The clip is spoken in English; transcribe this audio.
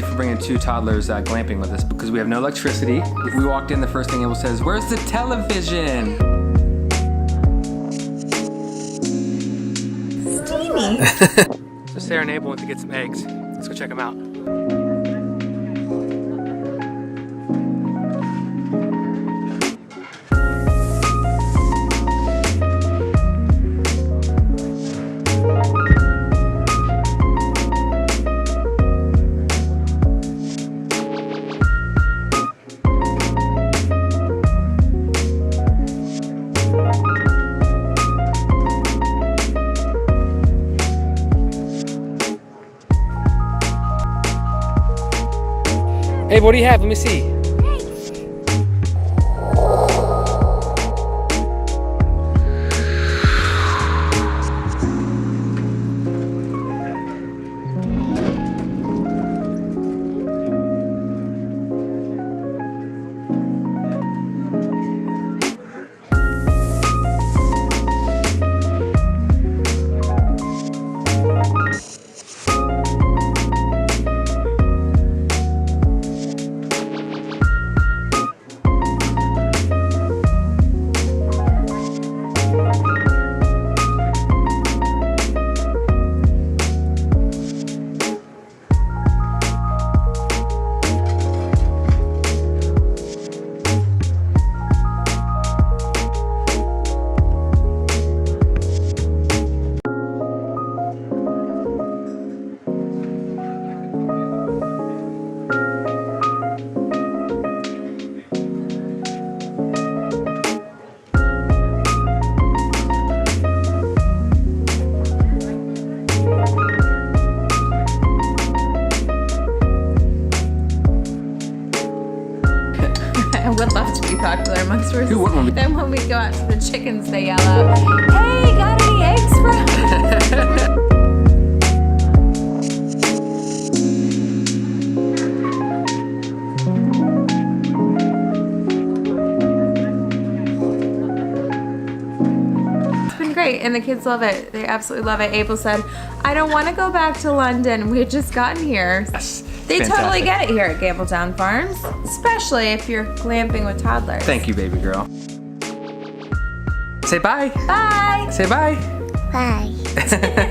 for bringing 2 toddlers glamping with us because we have no electricity. We walked in, the first thing Abel says, "Where's the television?" Steamy. So Sarah and Abel went to get some eggs. Let's go check them out. Hey, what do you have? Let me see. I would love to be popular amongst roosters. Who wouldn't want to be? Then when we go out to the chickens, they yell out, "Hey, got any eggs for us?" It's been great, and the kids love it. They absolutely love it. Abel said, "I don't want to go back to London. We had just gotten here." Yes. They Fantastic. totally get it here at Gambledown Farms, especially if you're glamping with toddlers. Thank you, baby girl. Say bye. Bye. Say bye. Bye.